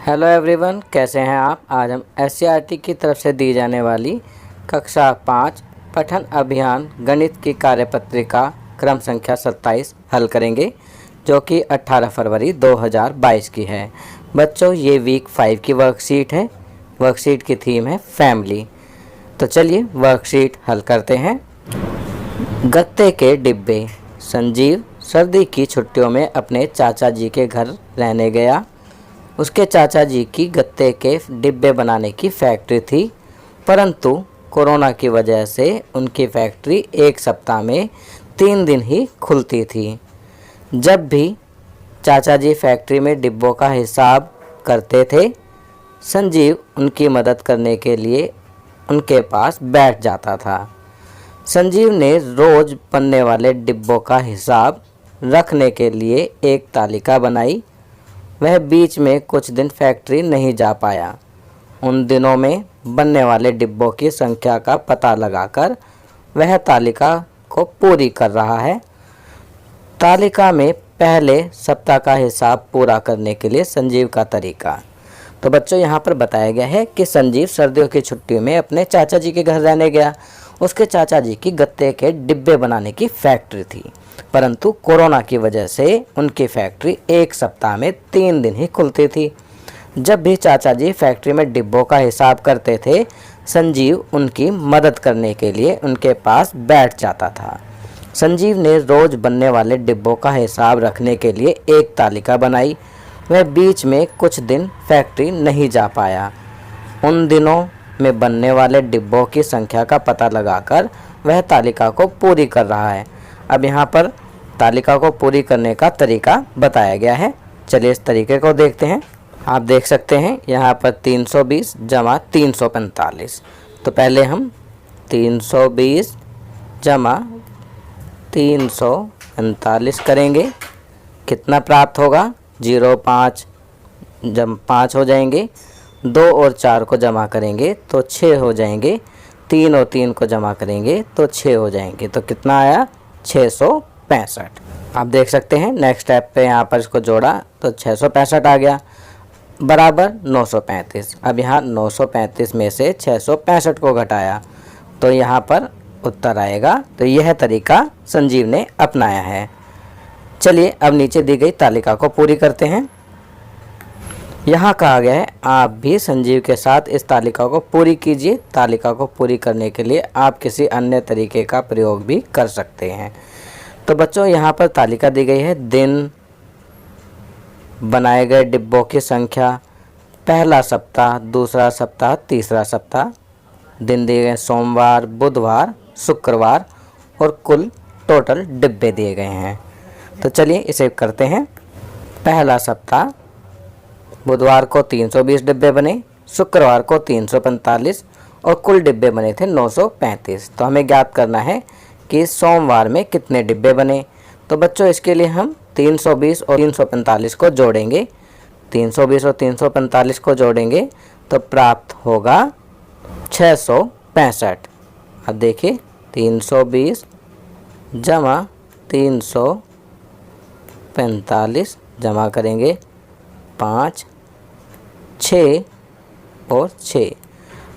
Hello everyone, कैसे हैं आप। आज हम एससीईआरटी की तरफ से दी जाने वाली कक्षा 5 पठन अभियान गणित की कार्यपत्रिका क्रम संख्या 27 हल करेंगे, जो कि 18 फरवरी 2022 की है। बच्चों, ये वीक 5 की वर्कशीट है। वर्कशीट की थीम है फैमिली। तो चलिए वर्कशीट हल करते हैं। गत्ते के डिब्बे। संजीव सर्दी की छुट्टियों में अपने चाचा जी के घर रहने गया। उसके चाचा जी की गत्ते के डिब्बे बनाने की फैक्ट्री थी, परंतु कोरोना की वजह से उनकी फैक्ट्री एक सप्ताह में 3 दिन ही खुलती थी। जब भी चाचा जी फैक्ट्री में डिब्बों का हिसाब करते थे, संजीव उनकी मदद करने के लिए उनके पास बैठ जाता था। संजीव ने रोज़ बनने वाले डिब्बों का हिसाब रखने के लिए एक तालिका बनाई। वह बीच में कुछ दिन फैक्ट्री नहीं जा पाया। उन दिनों में बनने वाले डिब्बों की संख्या का पता लगाकर वह तालिका को पूरी कर रहा है। तालिका में पहले सप्ताह का हिसाब पूरा करने के लिए संजीव का तरीका। तो बच्चों, यहाँ पर बताया गया है कि संजीव सर्दियों की छुट्टी में अपने चाचा जी के घर रहने गया। उसके चाचा जी की गत्ते के डिब्बे बनाने की फैक्ट्री थी, परंतु कोरोना की वजह से उनकी फैक्ट्री एक सप्ताह में 3 दिन ही खुलती थी। जब भी चाचा जी फैक्ट्री में डिब्बों का हिसाब करते थे, संजीव उनकी मदद करने के लिए उनके पास बैठ जाता था। संजीव ने रोज़ बनने वाले डिब्बों का हिसाब रखने के लिए एक तालिका बनाई। वह बीच में कुछ दिन फैक्ट्री नहीं जा पाया। उन दिनों में बनने वाले डिब्बों की संख्या का पता लगाकर वह तालिका को पूरी कर रहा है। अब यहाँ पर तालिका को पूरी करने का तरीका बताया गया है। चलिए इस तरीके को देखते हैं। आप देख सकते हैं यहाँ पर 320 जमा 345। तो पहले हम 320 जमा 345 करेंगे। कितना प्राप्त होगा? 0 5 जब 5 हो जाएंगे। 2 और 4 को जमा करेंगे तो 6 हो जाएंगे। 3 और 3 को जमा करेंगे तो 6 हो जाएंगे। तो कितना आया? 665। आप देख सकते हैं नेक्स्ट स्टेप पे यहाँ पर इसको जोड़ा तो 665 आ गया, बराबर 935। अब यहाँ 935 में से 665 को घटाया तो यहाँ पर उत्तर आएगा। तो यह तरीका संजीव ने अपनाया है। चलिए अब नीचे दी गई तालिका को पूरी करते हैं। यहाँ कहा गया है आप भी संजीव के साथ इस तालिका को पूरी कीजिए। तालिका को पूरी करने के लिए आप किसी अन्य तरीके का प्रयोग भी कर सकते हैं। तो बच्चों, यहाँ पर तालिका दी गई है। दिन, बनाए गए डिब्बों की संख्या, पहला सप्ताह, दूसरा सप्ताह, तीसरा सप्ताह। दिन दिए गए सोमवार, बुधवार, शुक्रवार और कुल टोटल डिब्बे दिए गए हैं। तो चलिए इसे करते हैं। पहला सप्ताह, बुधवार को 320 डिब्बे बने, शुक्रवार को 345 और कुल डिब्बे बने थे 935। तो हमें ज्ञात करना है कि सोमवार में कितने डिब्बे बने। तो बच्चों, इसके लिए हम 320 और 345 को जोड़ेंगे। 320 और 345 को जोड़ेंगे तो प्राप्त होगा 665। अब देखिए 320 जमा 345 जमा करेंगे 5, 6 और 6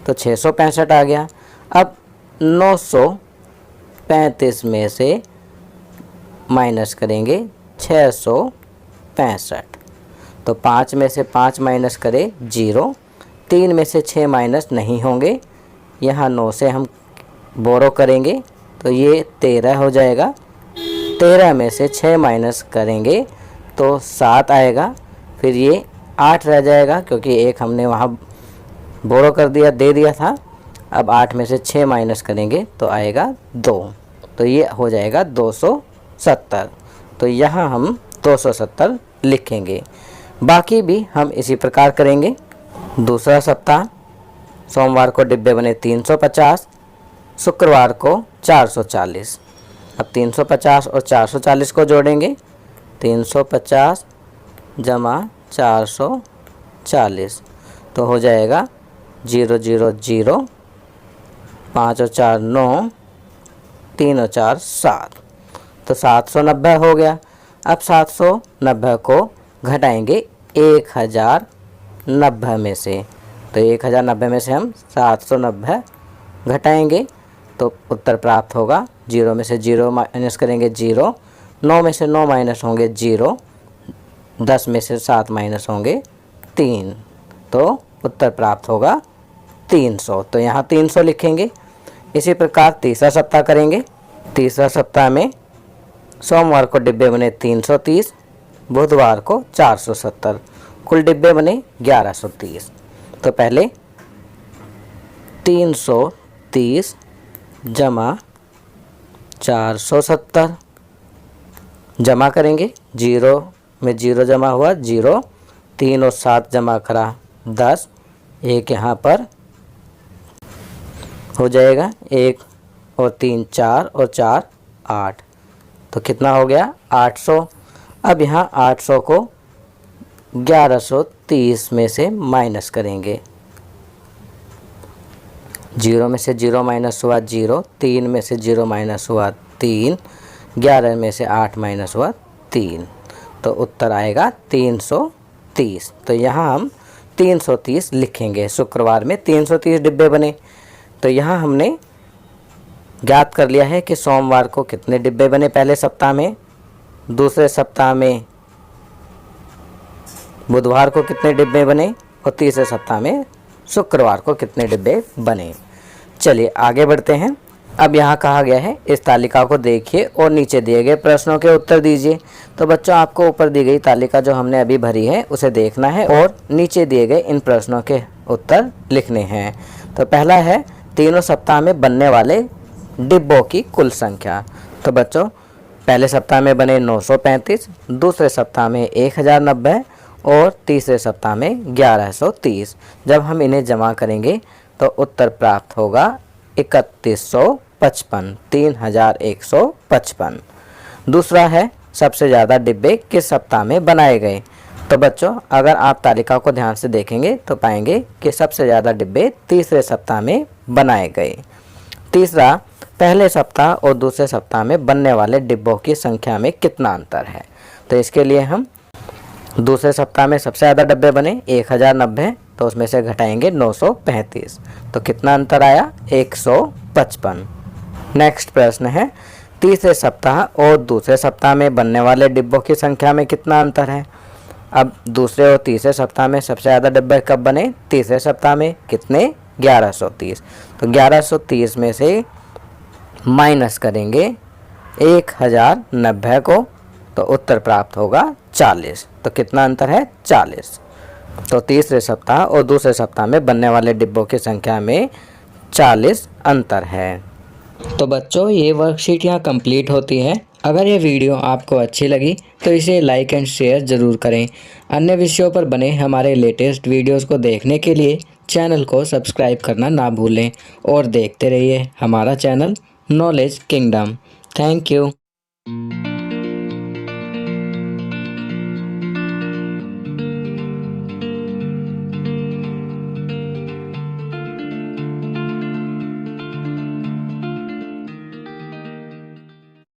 तो 665 आ गया। अब 935 में से माइनस करेंगे 665। तो 5 में से 5 माइनस करें 0, 3 में से 6 माइनस नहीं होंगे। यहाँ 9 से हम बोरो करेंगे तो ये 13 हो जाएगा। 13 में से 6 माइनस करेंगे तो 7 आएगा। फिर ये 8 रह जाएगा क्योंकि एक हमने वहाँ बोरो कर दिया, दे दिया था। अब 8 में से 6 माइनस करेंगे तो आएगा 2। तो ये हो जाएगा 270। तो यहाँ हम 270 लिखेंगे। बाकी भी हम इसी प्रकार करेंगे। दूसरा सप्ताह, सोमवार को डिब्बे बने 350, शुक्रवार को 440। अब 350 और 440 को जोड़ेंगे। 350 जमा 440 तो हो जाएगा 0 0 0, 5 और 4 9, 3 और 4 7। तो 790 हो गया। अब 790 को घटाएंगे 1000 1090 में से, तो 1090 में से हम 790 घटाएंगे तो उत्तर प्राप्त होगा। 0 में से 0 माइनस करेंगे 0, 9 में से 9 माइनस होंगे 0, 10 में से 7 माइनस होंगे 3, तो उत्तर प्राप्त होगा 300। तो यहाँ 300 लिखेंगे। इसी प्रकार तीसरा सप्ताह करेंगे। तीसरा सप्ताह में सोमवार को डिब्बे बने 330, बुधवार को 470, कुल डिब्बे बने 1130। तो पहले 330 जमा 470 जमा करेंगे। 0 में 0 जमा हुआ 0, 3 और 7 जमा करा 10, एक यहाँ पर हो जाएगा, 1 और 3 4 और 4 8, तो कितना हो गया 800। अब यहाँ 800 को 1130 में से माइनस करेंगे। 0 में से 0 माइनस हुआ 0, 3 में से 0 माइनस हुआ 3, 11 में से 8 माइनस हुआ 3, तो उत्तर आएगा 330। तो यहाँ हम 330 लिखेंगे। शुक्रवार में 330 डिब्बे बने, तो यहाँ हमने ज्ञात कर लिया है कि सोमवार को कितने डिब्बे बने पहले सप्ताह में, दूसरे सप्ताह में बुधवार को कितने डिब्बे बने और तीसरे सप्ताह में शुक्रवार को कितने डिब्बे बने। चलिए आगे बढ़ते हैं। अब यहाँ कहा गया है इस तालिका को देखिए और नीचे दिए गए प्रश्नों के उत्तर दीजिए। तो बच्चों आपको ऊपर दी गई तालिका जो हमने अभी भरी है उसे देखना है और नीचे दिए गए इन प्रश्नों के उत्तर लिखने हैं। तो पहला है तीनों सप्ताह में बनने वाले डिब्बों की कुल संख्या। तो बच्चों पहले सप्ताह में बने 935, दूसरे सप्ताह में 1090 और तीसरे सप्ताह में 1130। जब हम इन्हें जमा करेंगे तो उत्तर प्राप्त होगा 3155, 3155। दूसरा है सबसे ज़्यादा डिब्बे किस सप्ताह में बनाए गए। तो बच्चों अगर आप तालिका को ध्यान से देखेंगे तो पाएंगे कि सबसे ज़्यादा डिब्बे तीसरे सप्ताह में बनाए गए। तीसरा, पहले सप्ताह और दूसरे सप्ताह में बनने वाले डिब्बों की संख्या में कितना अंतर है। तो इसके लिए हम दूसरे सप्ताह में सबसे ज़्यादा डिब्बे बने 1090, तो उसमें से घटाएंगे 935, तो कितना अंतर आया 155। नेक्स्ट प्रश्न है तीसरे सप्ताह और दूसरे सप्ताह में बनने वाले डिब्बों की संख्या में कितना अंतर है। अब दूसरे और तीसरे सप्ताह में सबसे ज़्यादा डिब्बे कब बने, तीसरे सप्ताह में, कितने 1130। तो 1130 में से माइनस करेंगे 1090 को, तो उत्तर प्राप्त होगा 40। तो कितना अंतर है 40। तो तीसरे सप्ताह और दूसरे सप्ताह में बनने वाले डिब्बों की संख्या में 40 अंतर है। तो बच्चों ये वर्कशीट यहाँ कंप्लीट होती है। अगर ये वीडियो आपको अच्छी लगी तो इसे लाइक एंड शेयर ज़रूर करें। अन्य विषयों पर बने हमारे लेटेस्ट वीडियोस को देखने के लिए चैनल को सब्सक्राइब करना ना भूलें और देखते रहिए हमारा channel knowledge kingdom. Thank you.